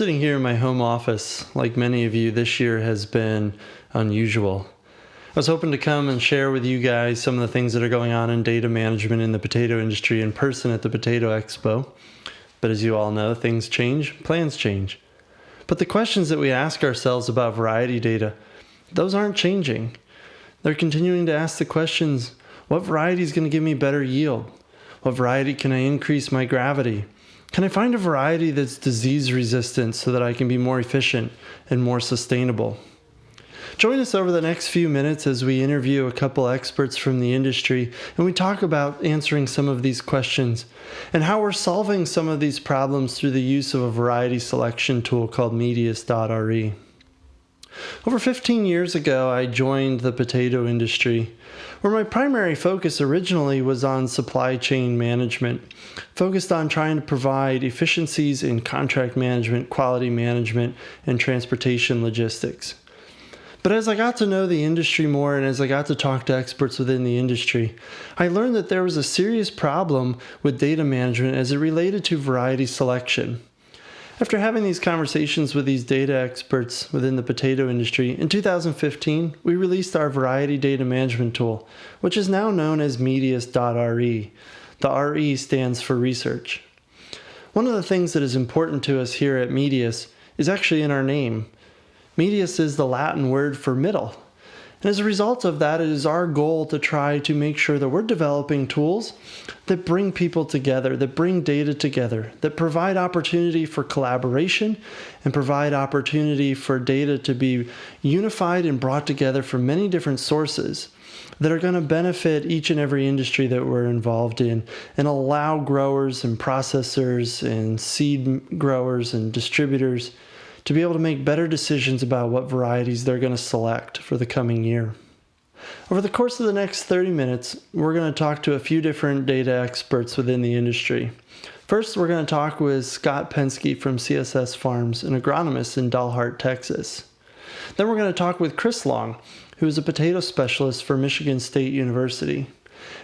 sitting here in my home office. Like many of you, this year has been unusual. I was hoping to come and share with you guys some of the things that are going on in data management in the potato industry in person at the Potato Expo. But as you all know, things change, plans change. But the questions that we ask ourselves about variety data, those aren't changing. They're continuing to ask the questions, what variety is going to give me better yield? What variety can I increase my gravity? Can I find a variety that's disease resistant so that I can be more efficient and more sustainable? Join us over the next few minutes as we interview a couple experts from the industry and we talk about answering some of these questions and how we're solving some of these problems through the use of a variety selection tool called Medius.re. Over 15 years ago, I joined the potato industry, where my primary focus originally was on supply chain management, focused on trying to provide efficiencies in contract management, quality management, and transportation logistics. But as I got to know the industry more and as I got to talk to experts within the industry, I learned that there was a serious problem with data management as it related to variety selection. After having these conversations with these data experts within the potato industry, in 2015, we released our variety data management tool, which is now known as Medius.re. The RE stands for research. One of the things that is important to us here at Medius is actually in our name. Medius is the Latin word for middle. And as a result of that, it is our goal to try to make sure that we're developing tools that bring people together, that bring data together, that provide opportunity for collaboration and provide opportunity for data to be unified and brought together from many different sources that are going to benefit each and every industry that we're involved in and allow growers and processors and seed growers and distributors to be able to make better decisions about what varieties they're going to select for the coming year. Over the course of the next 30 minutes, we're going to talk to a few different data experts within the industry. First, we're going to talk with Scott Penske from CSS Farms, an agronomist in Dalhart, Texas. Then we're going to talk with Chris Long, who is a potato specialist for Michigan State University.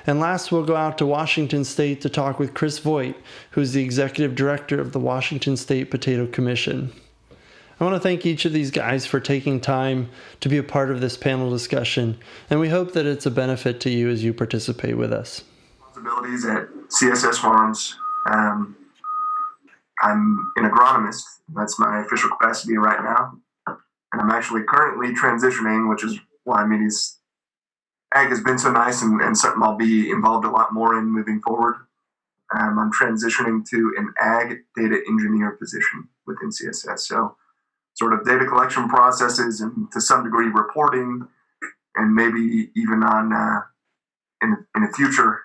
And last, we'll go out to Washington State to talk with Chris Voigt, who is the executive director of the Washington State Potato Commission. I want to thank each of these guys for taking time to be a part of this panel discussion, and we hope that it's a benefit to you as you participate with us. Responsibilities at CSS Farms. I'm an agronomist. That's my official capacity right now. And I'm actually currently transitioning, which is why Medius Ag has been so nice and something I'll be involved a lot more in moving forward. I'm transitioning to an ag data engineer position within CSS. So sort of data collection processes and to some degree reporting, and maybe even on in a future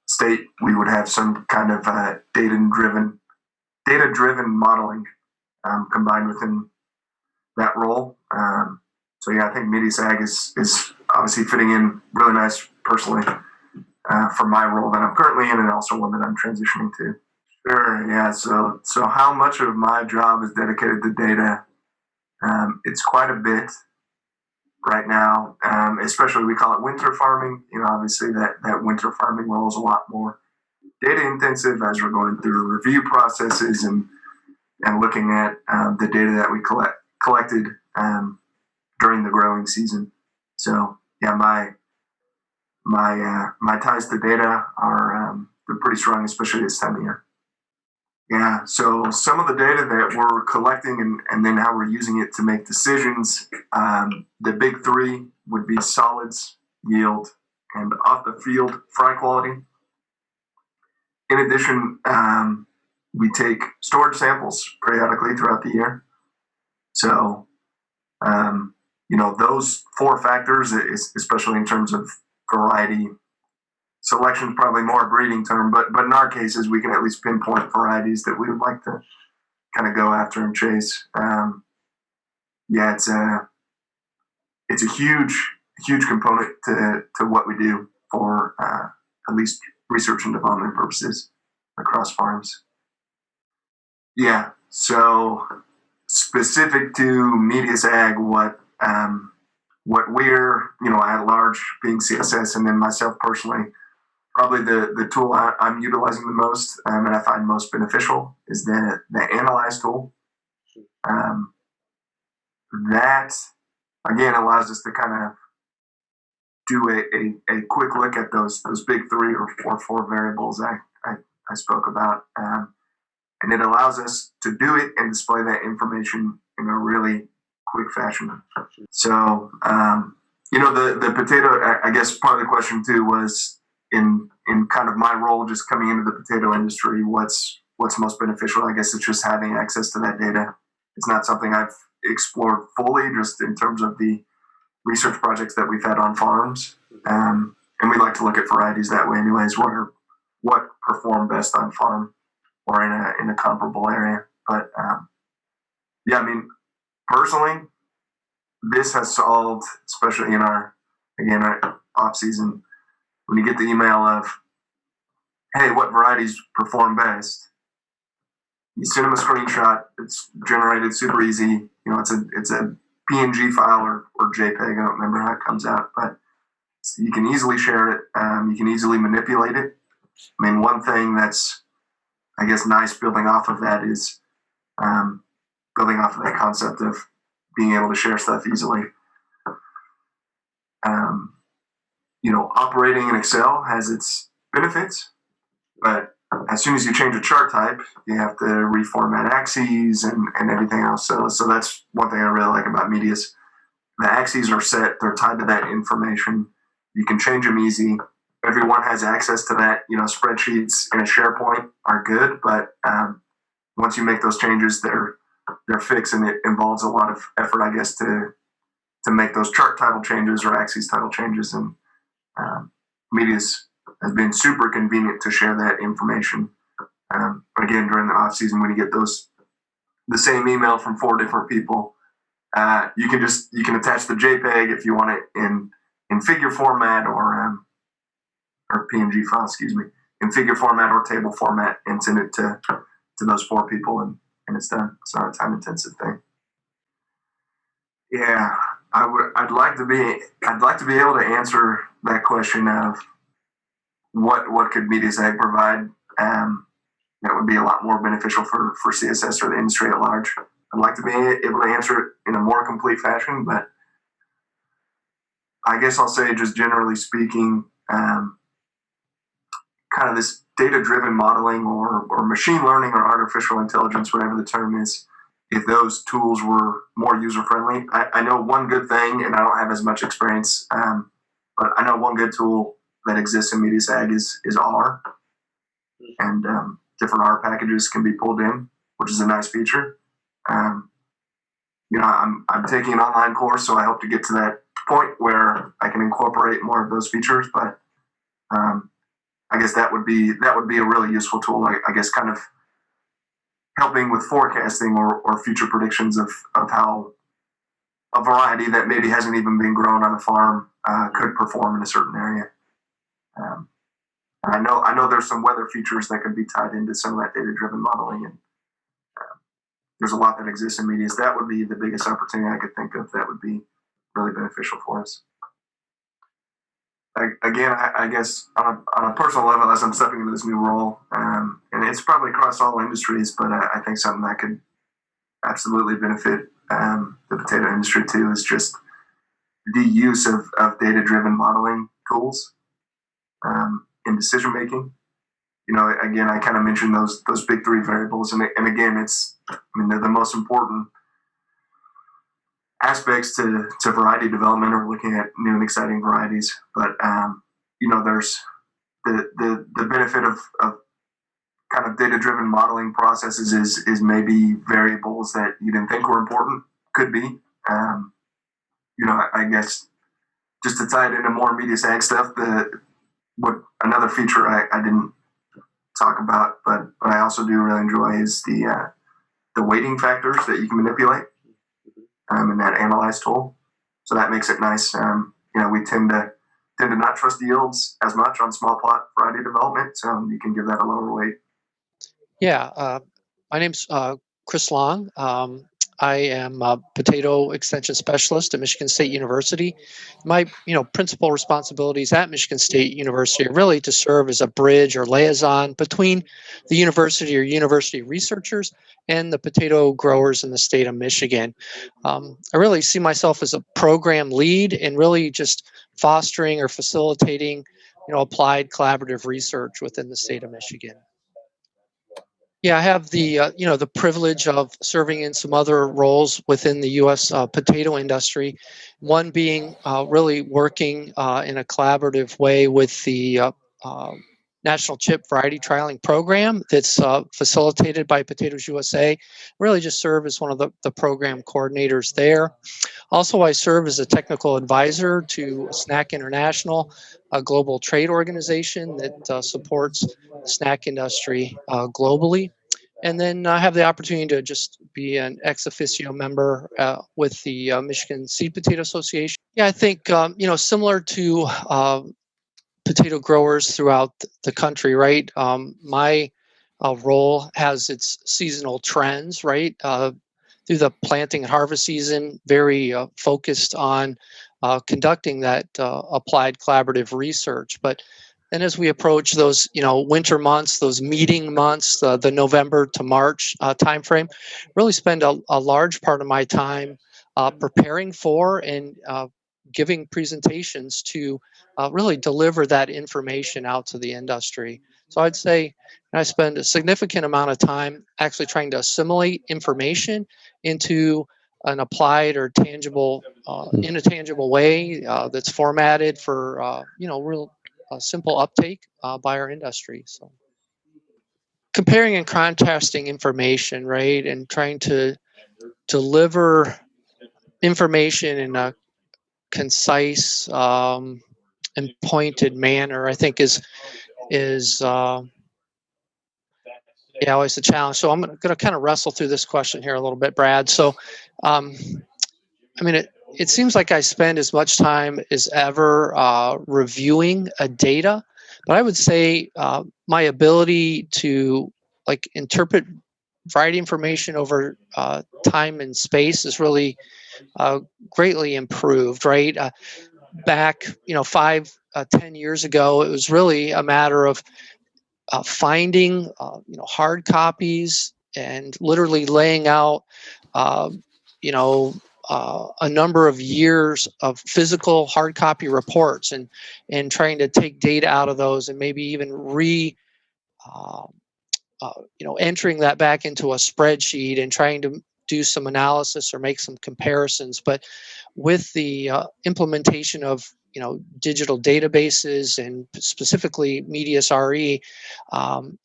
state we would have some kind of data-driven modeling combined within that role. So yeah, I think Medius Ag is obviously fitting in really nice personally for my role that I'm currently in and also one that I'm transitioning to. Sure, yeah. So how much of my job is dedicated to data? It's quite a bit right now, especially we call it winter farming. You know, obviously that winter farming role is a lot more data intensive as we're going through review processes and looking at the data that we collected during the growing season. So yeah, my ties to data are they're pretty strong, especially this time of year. Yeah, so some of the data that we're collecting and then how we're using it to make decisions, the big three would be solids, yield, and off-the-field fry quality. In addition, we take storage samples periodically throughout the year. So, those four factors, especially in terms of variety, selection is probably more a breeding term, but in our cases, we can at least pinpoint varieties that we would like to kind of go after and chase. It's a huge component to what we do for at least research and development purposes across farms. Yeah, so specific to Medius Ag, what we're, at large being CSS and then myself personally, probably the tool I'm utilizing the most and I find most beneficial is the Analyze tool. Um, that again allows us to kind of do a quick look at those big three or four variables I spoke about, and it allows us to do it and display that information in a really quick fashion. So the potato. I guess part of the question too was in kind of my role just coming into the potato industry. What's most beneficial? I guess it's just having access to that data. It's not something I've explored fully, just in terms of the research projects that we've had on farms. And we like to look at varieties that way anyways, what perform best on farm or in a comparable area. But yeah, I mean, personally, this has solved, especially in our off season, when you get the email of, hey, what varieties perform best? You send them a screenshot. It's generated super easy. It's a PNG file or JPEG. I don't remember how it comes out, but you can easily share it. You can easily manipulate it. I mean, one thing that's, I guess, nice building off of that is building off of that concept of being able to share stuff easily. Operating in Excel has its benefits, but as soon as you change a chart type, you have to reformat axes and everything else. So that's one thing I really like about Medius. The axes are set; they're tied to that information. You can change them easy. Everyone has access to that. Spreadsheets in a SharePoint are good, but once you make those changes, they're fixed, and it involves a lot of effort, I guess, to make those chart title changes or axes title changes. And Medius has been super convenient to share that information. But again, during the off season, when you get the same email from 4 different people, you can attach the JPEG if you want it in figure format or PNG file, in figure format or table format, and send it to those 4 people, and it's done. It's not a time intensive thing. Yeah, I'd like to be able to answer that question of what could Medius Ag provide that would be a lot more beneficial for CSS or the industry at large. I'd like to be able to answer it in a more complete fashion, but I guess I'll say, just generally speaking, kind of this data-driven modeling or machine learning or artificial intelligence, whatever the term is, if those tools were more user-friendly. I know one good thing, and I don't have as much experience, but I know one good tool that exists in Medius Ag is R, and different R packages can be pulled in, which is a nice feature. I'm taking an online course, so I hope to get to that point where I can incorporate more of those features. But I guess that would be a really useful tool. I guess kind of helping with forecasting or future predictions of how a variety that maybe hasn't even been grown on a farm could perform in a certain area. And I know there's some weather features that could be tied into some of that data-driven modeling, and there's a lot that exists in Medius. That would be the biggest opportunity I could think of that would be really beneficial for us. I guess on a personal level, as I'm stepping into this new role, and it's probably across all industries, but I think something that could absolutely benefit the potato industry too is just the use of data-driven modeling tools in decision making. Again, I kind of mentioned those big 3 variables, and again, they're the most important aspects to variety development or looking at new and exciting varieties. But there's the benefit of kind of data-driven modeling processes is maybe variables that you didn't think were important could be. I guess just to tie it into more Medius Ag stuff, another feature I didn't talk about, but I also do really enjoy is the weighting factors that you can manipulate in that analyze tool. So that makes it nice. We tend to not trust yields as much on small plot variety development, so you can give that a lower weight. Yeah, my name's Chris Long. I am a potato extension specialist at Michigan State University. My, principal responsibilities at Michigan State University are really to serve as a bridge or liaison between the university or university researchers and the potato growers in the state of Michigan. I really see myself as a program lead and really just fostering or facilitating, applied collaborative research within the state of Michigan. Yeah, I have the privilege of serving in some other roles within the U.S. Potato industry. One being really working in a collaborative way with the National Chip Variety Trialing Program that's facilitated by Potatoes USA. Really, just serve as one of the program coordinators there. Also, I serve as a technical advisor to Snack International, a global trade organization that supports the snack industry globally. And then I have the opportunity to just be an ex officio member with the Michigan Seed Potato Association. Yeah, I think, similar to potato growers throughout the country, right? My role has its seasonal trends, right? Through the planting and harvest season, very focused on conducting that applied collaborative research. But then as we approach those, winter months, those meeting months, the November to March timeframe, really spend a large part of my time preparing for and giving presentations to really deliver that information out to the industry. So I'd say I spend a significant amount of time actually trying to assimilate information into an applied or tangible, in a tangible way that's formatted for, real simple uptake by our industry. So comparing and contrasting information, right, and trying to deliver information in a concise and pointed manner, I think is always a challenge. So I'm going to kind of wrestle through this question here a little bit, Brad. So, it seems like I spend as much time as ever reviewing a data, but I would say my ability to interpret variety information over time and space is really greatly improved, right? Back, 10 years ago, it was really a matter of finding, hard copies and literally laying out, you know, a number of years of physical hard copy reports and trying to take data out of those and maybe even uh, entering that back into a spreadsheet and trying to do some analysis or make some comparisons. But with the implementation of digital databases and specifically Medius RE,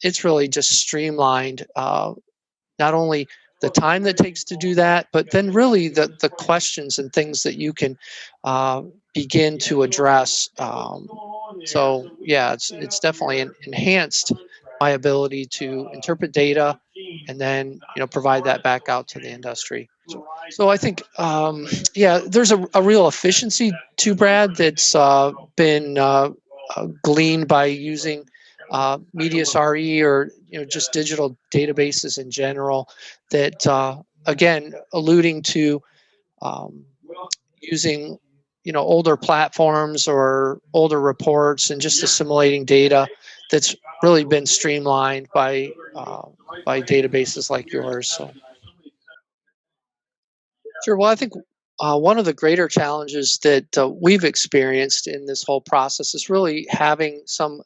it's really just streamlined not only the time that takes to do that, but then really the questions and things that you can begin to address. So yeah, it's definitely enhanced my ability to interpret data and then provide that back out to the industry. So I think there's a real efficiency to Brad that's been gleaned by using Medius RE or just digital databases in general. That again, alluding to using older platforms or older reports and just assimilating data that's really been streamlined by databases like yours. So sure. Well, I think one of the greater challenges that we've experienced in this whole process is really having some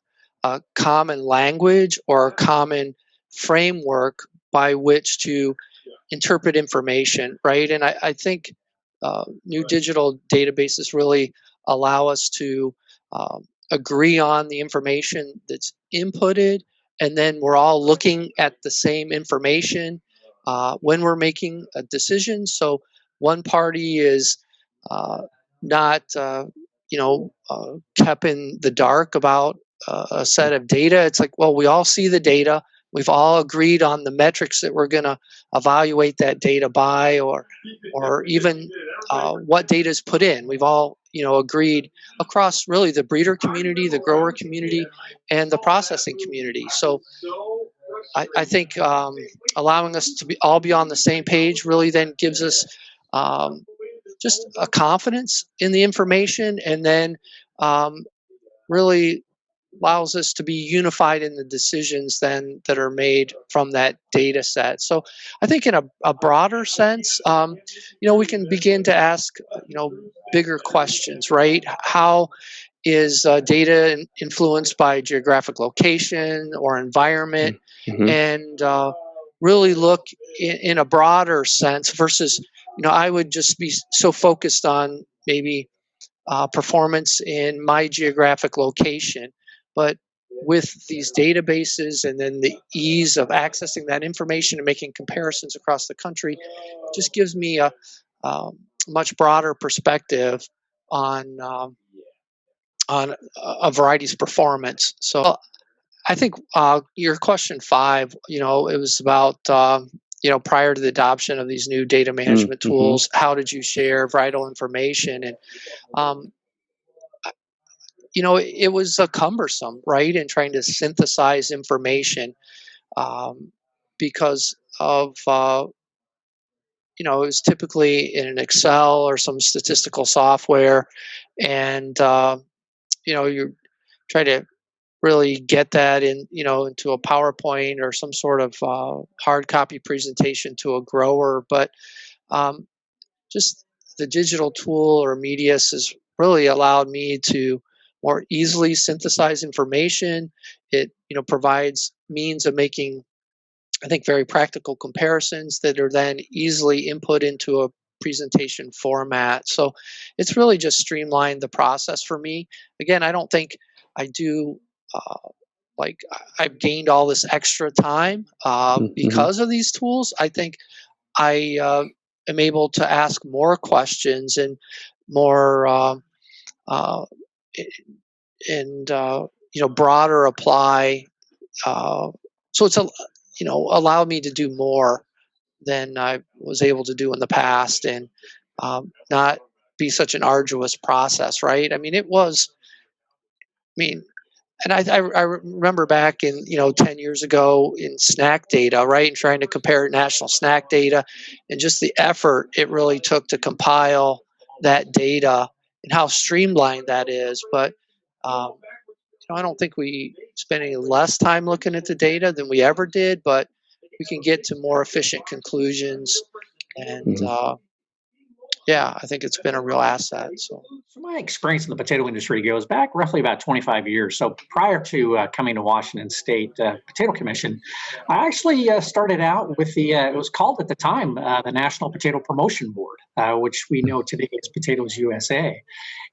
common language or common framework by which to interpret information, right? And I think new digital databases really allow us to agree on the information that's inputted, and then we're all looking at the same information when we're making a decision. So one party is not, kept in the dark about a set of data. It's like, well, we all see the data. We've all agreed on the metrics that we're going to evaluate that data by, or even what data is put in. We've all, agreed across really the breeder community, the grower community, and the processing community. So I think allowing us to all be on the same page really then gives us um, just a confidence in the information, and then um, really allows us to be unified in the decisions then that are made from that data set. So I think in a broader sense, we can begin to ask, bigger questions, right? How is data influenced by geographic location or environment? Mm-hmm. And really look in a broader sense versus, I would just be so focused on maybe performance in my geographic location. But with these databases and then the ease of accessing that information and making comparisons across the country, just gives me a much broader perspective on a variety's performance. So I think your question 5, it was about prior to the adoption of these new data management Mm-hmm. tools, how did you share vital information? And um, it was cumbersome, right? In trying to synthesize information because of, it was typically in an Excel or some statistical software. And, you try to really get that into a PowerPoint or some sort of hard copy presentation to a grower. But um, just the digital tool or Medius has really allowed me to more easily synthesize information. It provides means of making, I think, very practical comparisons that are then easily input into a presentation format. So it's really just streamlined the process for me. Again, I don't think I do like I've gained all this extra time Mm-hmm. because of these tools. I think I am able to ask more questions and more uh, and broader apply. So it's allowed me to do more than I was able to do in the past, and not be such an arduous process. Right? I mean, it was. I mean, and I remember back in 10 years ago in snack data, right, and trying to compare national snack data, and just the effort it really took to compile that data and how streamlined that is. But um, I don't think we spend any less time looking at the data than we ever did, but we can get to more efficient conclusions. And Mm-hmm. yeah, I think it's been a real asset. So. So my experience in the potato industry goes back roughly about 25 years. So prior to coming to Washington State Potato Commission, I actually started out with it was called at the time the National Potato Promotion Board, which we know today as Potatoes USA.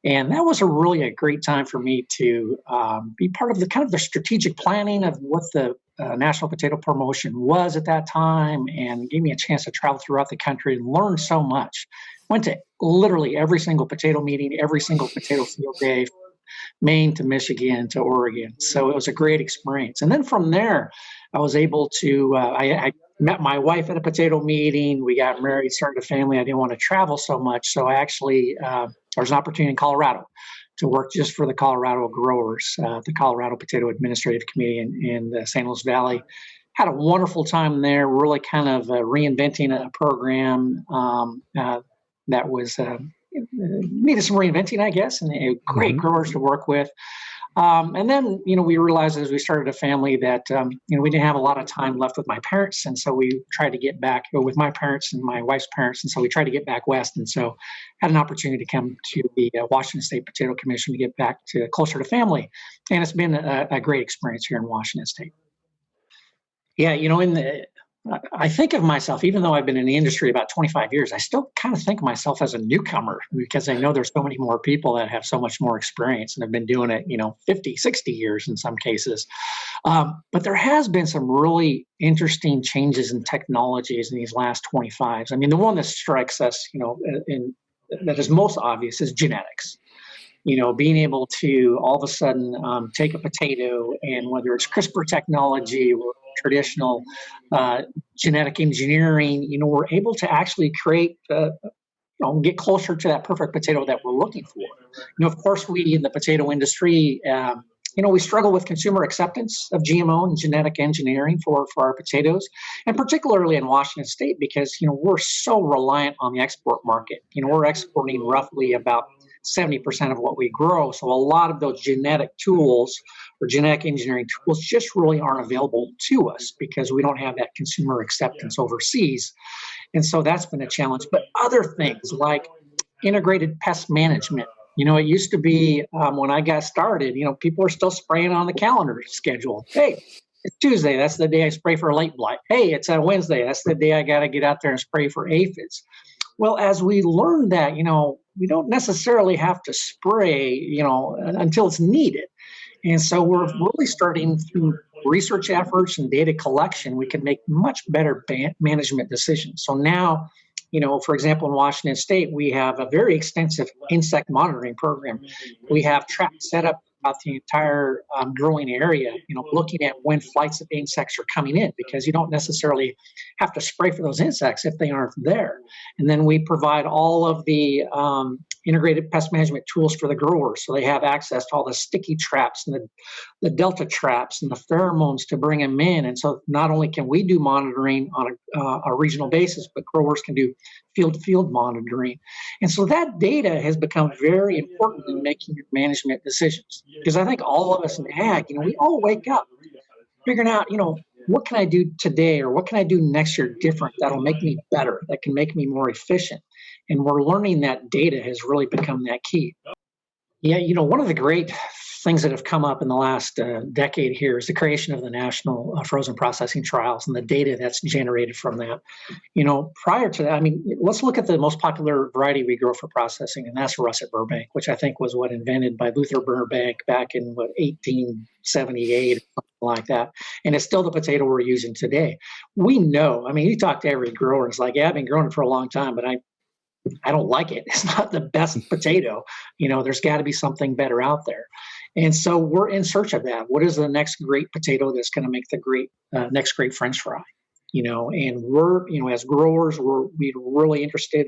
And that was a great time for me to be part of the kind of the strategic planning of what the National Potato Promotion was at that time, and gave me a chance to travel throughout the country and learn so much. Went to literally every single potato meeting, every single potato field day, Maine to Michigan to Oregon. So it was a great experience. And then from there, I was able to, I met my wife at a potato meeting. We got married, started a family. I didn't want to travel so much. So I actually, there was an opportunity in Colorado to work just for the Colorado growers, the Colorado Potato Administrative Committee in the San Luis Valley. Had a wonderful time there, really kind of reinventing a program that was needed some reinventing, I guess, and great growers to work with. And then, we realized as we started a family that, we didn't have a lot of time left with my parents. And so we tried to get back with my parents and my wife's parents. And so we tried to get back west. And so had an opportunity to come to the Washington State Potato Commission to get back to closer to family. And it's been a great experience here in Washington State. Yeah, I think of myself, even though I've been in the industry about 25 years, I still kind of think of myself as a newcomer because I know there's so many more people that have so much more experience and have been doing it, 50, 60 years in some cases. But there has been some really interesting changes in technologies in these last 25s. I mean, the one that strikes us, that is most obvious is genetics. Being able to all of a sudden take a potato, and whether it's CRISPR technology or traditional genetic engineering, we're able to actually create, get closer to that perfect potato that we're looking for. Of course, we in the potato industry, we struggle with consumer acceptance of GMO and genetic engineering for our potatoes, and particularly in Washington State, because, we're so reliant on the export market. We're exporting roughly about 70% of what we grow. So a lot of those genetic tools or genetic engineering tools just really aren't available to us because we don't have that consumer acceptance overseas. And so that's been a challenge. But other things like integrated pest management. It used to be when I got started, people are still spraying on the calendar schedule. Hey, it's Tuesday. That's the day I spray for late blight. Hey, it's a Wednesday. That's the day I got to get out there and spray for aphids. Well, as we learned that, we don't necessarily have to spray, until it's needed. And so we're really starting through research efforts and data collection, we can make much better management decisions. So now, for example, in Washington State, we have a very extensive insect monitoring program. We have traps set up about the entire growing area, looking at when flights of insects are coming in, because you don't necessarily have to spray for those insects if they aren't there. And then we provide all of the integrated pest management tools for the growers, so they have access to all the sticky traps and the delta traps and the pheromones to bring them in. And so not only can we do monitoring on a regional basis, but growers can do field-to-field monitoring. And so that data has become very important in making your management decisions, because I think all of us in ag, we all wake up figuring out, what can I do today or what can I do next year different that'll make me better, that can make me more efficient. And we're learning that data has really become that key. Yeah, one of the great things that have come up in the last decade here is the creation of the National Frozen Processing Trials and the data that's generated from that. Prior to that, let's look at the most popular variety we grow for processing, and that's Russet Burbank, which I think was invented by Luther Burbank back in 1878, something like that. And it's still the potato we're using today. We know, you talk to every grower, and it's like, yeah, I've been growing it for a long time, but I don't like it. It's not the best potato. There's got to be something better out there. And so we're in search of that. What is the next great potato that's going to make the next great French fry? And we're, as growers, we're really interested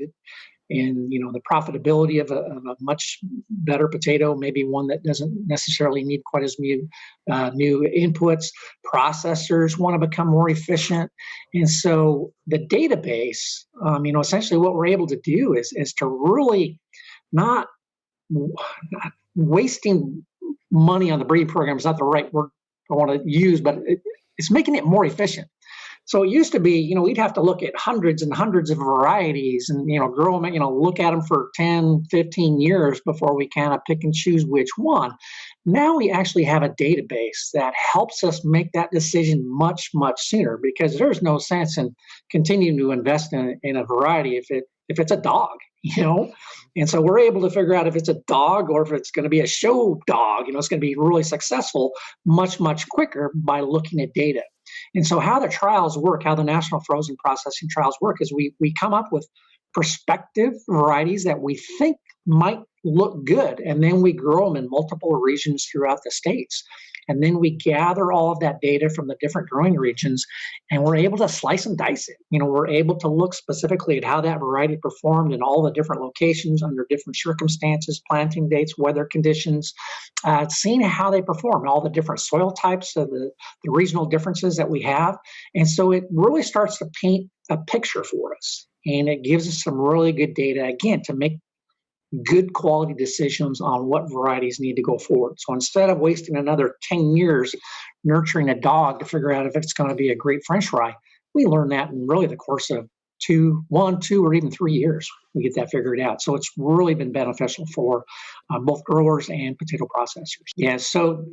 in, the profitability of a much better potato, maybe one that doesn't necessarily need quite as new inputs. Processors want to become more efficient. And so the database, essentially what we're able to do is to really not wasting money on the breeding program is not the right word I want to use, but it's making it more efficient. So it used to be, we'd have to look at hundreds and hundreds of varieties and, grow them, look at them for 10, 15 years before we kind of pick and choose which one. Now we actually have a database that helps us make that decision much, much sooner, because there's no sense in continuing to invest in a variety if it's a dog, And so we're able to figure out if it's a dog or if it's going to be a show dog, it's going to be really successful much, much quicker by looking at data. And so how the trials work, how the National Frozen Processing Trials work, is we come up with prospective varieties that we think might look good, and then we grow them in multiple regions throughout the states. And then we gather all of that data from the different growing regions, and we're able to slice and dice it. We're able to look specifically at how that variety performed in all the different locations under different circumstances, planting dates, weather conditions, seeing how they perform, all the different soil types, the regional differences that we have. And so it really starts to paint a picture for us. And it gives us some really good data, again, to make good quality decisions on what varieties need to go forward. So instead of wasting another 10 years nurturing a dog to figure out if it's going to be a great French fry, we learn that in really the course of 2, or even 3 years. We get that figured out. So it's really been beneficial for both growers and potato processors. Yeah, so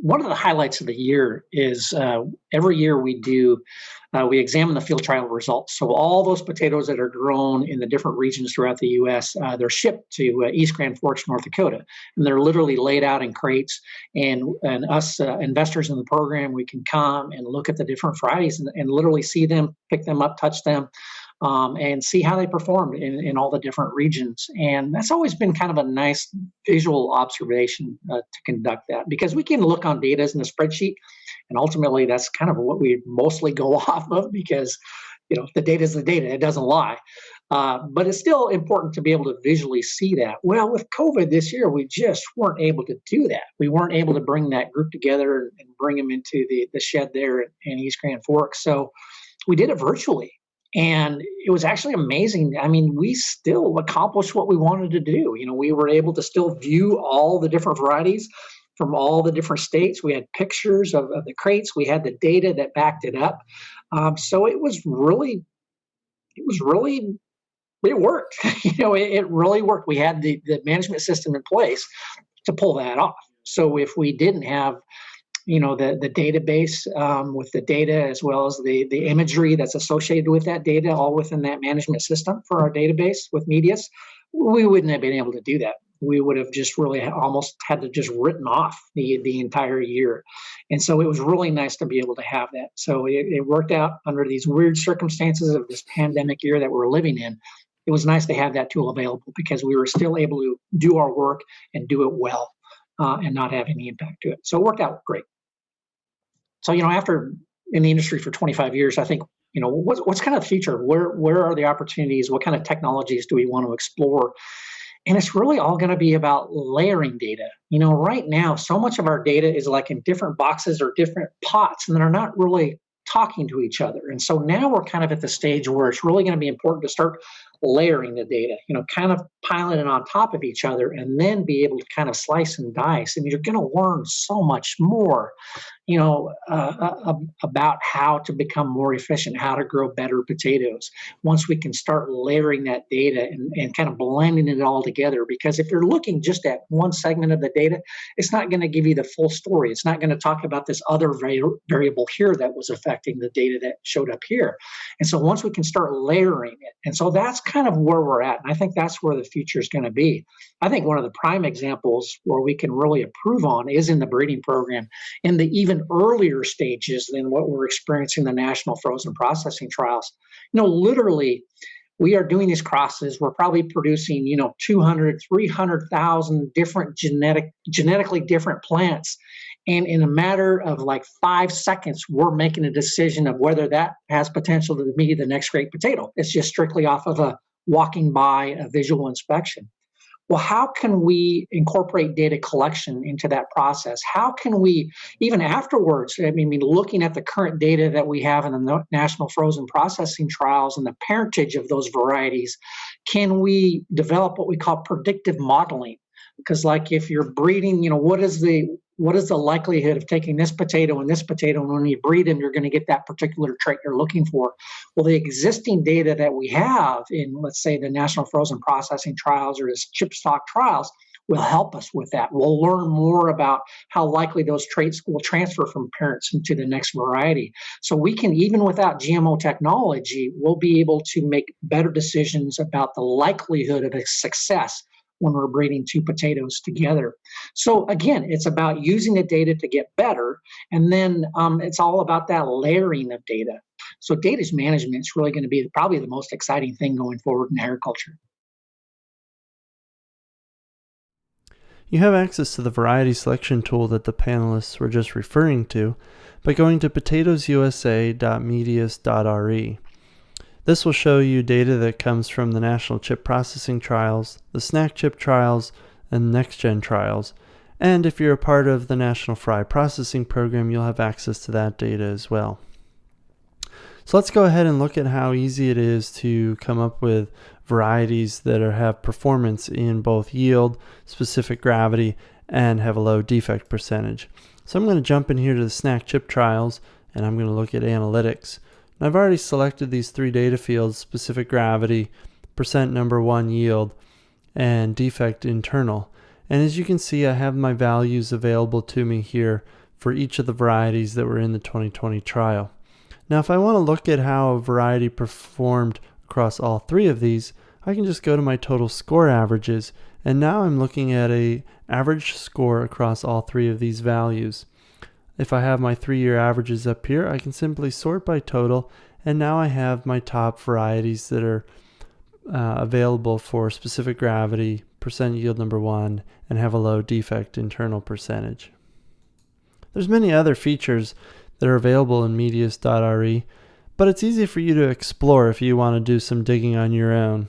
one of the highlights of the year is every year we examine the field trial results. So all those potatoes that are grown in the different regions throughout the U.S., they're shipped to East Grand Forks, North Dakota, and they're literally laid out in crates. And us investors in the program, we can come and look at the different varieties and literally see them, pick them up, touch them, and see how they performed in all the different regions. And that's always been kind of a nice visual observation to conduct that, because we can look on data in the spreadsheet, and ultimately that's kind of what we mostly go off of, because the data is the data, it doesn't lie. But it's still important to be able to visually see that. Well, with COVID this year, we just weren't able to do that. We weren't able to bring that group together and bring them into the shed there in East Grand Forks. So we did it virtually. And it was actually amazing. I mean, we still accomplished what we wanted to do. We were able to still view all the different varieties from all the different states. We had pictures of the crates. We had the data that backed it up. So it worked. It really worked. We had the management system in place to pull that off. So if we didn't have the database with the data as well as the imagery that's associated with that data, all within that management system for our database with Medius, we wouldn't have been able to do that. We would have just really almost had to just written off the entire year. And so it was really nice to be able to have that. So it worked out under these weird circumstances of this pandemic year that we're living in. It was nice to have that tool available because we were still able to do our work and do it well and not have any impact to it. So it worked out great. So, after in the industry for 25 years, I think, what's kind of the future? Where are the opportunities? What kind of technologies do we want to explore? And it's really all going to be about layering data. Right now, so much of our data is like in different boxes or different pots, and they're not really talking to each other. And so now we're kind of at the stage where it's really going to be important to start layering the data, kind of piling it on top of each other and then be able to kind of slice and dice. And you're going to learn so much more, about how to become more efficient, how to grow better potatoes once we can start layering that data and kind of blending it all together. Because if you're looking just at one segment of the data, it's not going to give you the full story. It's not going to talk about this other variable here that was affecting the data that showed up here. And so once we can start layering it, and so that's kind of where we're at. And I think that's where the future is going to be. I think one of the prime examples where we can really improve on is in the breeding program in the even earlier stages than what we're experiencing in the national frozen processing trials. Literally, we are doing these crosses. We're probably producing, 200, 300,000 different genetically different plants. And in a matter of like 5 seconds, we're making a decision of whether that has potential to be the next great potato. It's just strictly off of a walking by, a visual inspection. Well, how can we incorporate data collection into that process? How can we, even afterwards, looking at the current data that we have in the national frozen processing trials and the parentage of those varieties, can we develop what we call predictive modeling? Because like if you're breeding, what is the likelihood of taking this potato, and when you breed them, you're going to get that particular trait you're looking for? Well, the existing data that we have in, let's say, the national frozen processing trials or the chip stock trials will help us with that. We'll learn more about how likely those traits will transfer from parents into the next variety. So we can, even without GMO technology, we'll be able to make better decisions about the likelihood of a success when we're breeding two potatoes together. So again, it's about using the data to get better. And then it's all about that layering of data. So data management is really going to be probably the most exciting thing going forward in agriculture. You have access to the variety selection tool that the panelists were just referring to by going to potatoesusa.medius.re. This will show you data that comes from the National Chip Processing Trials, the Snack Chip Trials, and NextGen Trials. And if you're a part of the National Fry Processing Program, you'll have access to that data as well. So let's go ahead and look at how easy it is to come up with varieties that have performance in both yield, specific gravity, and have a low defect percentage. So I'm going to jump in here to the Snack Chip Trials, and I'm going to look at analytics. And I've already selected these three data fields: specific gravity, percent number one yield, and defect internal. And as you can see, I have my values available to me here for each of the varieties that were in the 2020 trial. Now, if I want to look at how a variety performed across all three of these, I can just go to my total score averages, and now I'm looking at an average score across all three of these values. If I have my 3-year averages up here, I can simply sort by total, and now I have my top varieties that are available for specific gravity, percent yield number one, and have a low defect internal percentage. There's many other features that are available in Medius.re, but it's easy for you to explore if you want to do some digging on your own.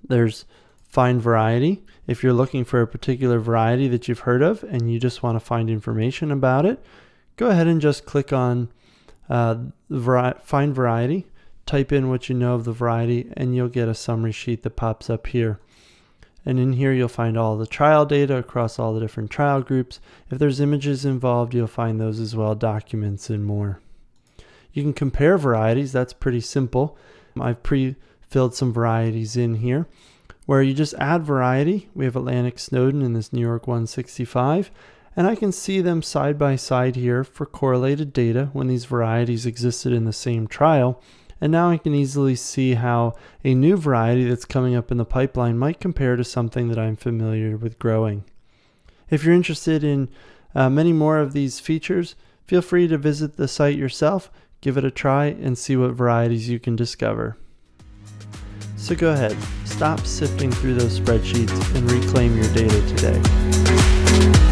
There's Find Variety. If you're looking for a particular variety that you've heard of and you just want to find information about it, go ahead and just click on Find Variety, type in what you know of the variety, and you'll get a summary sheet that pops up here. And in here, you'll find all the trial data across all the different trial groups. If there's images involved, you'll find those as well, documents and more. You can compare varieties. That's pretty simple. I've pre-filled some varieties in here where you just add variety. We have Atlantic Snowden in this New York 165, and I can see them side by side here for correlated data when these varieties existed in the same trial. And now I can easily see how a new variety that's coming up in the pipeline might compare to something that I'm familiar with growing. If you're interested in many more of these features, feel free to visit the site yourself, give it a try, and see what varieties you can discover. So go ahead, stop sifting through those spreadsheets and reclaim your data today.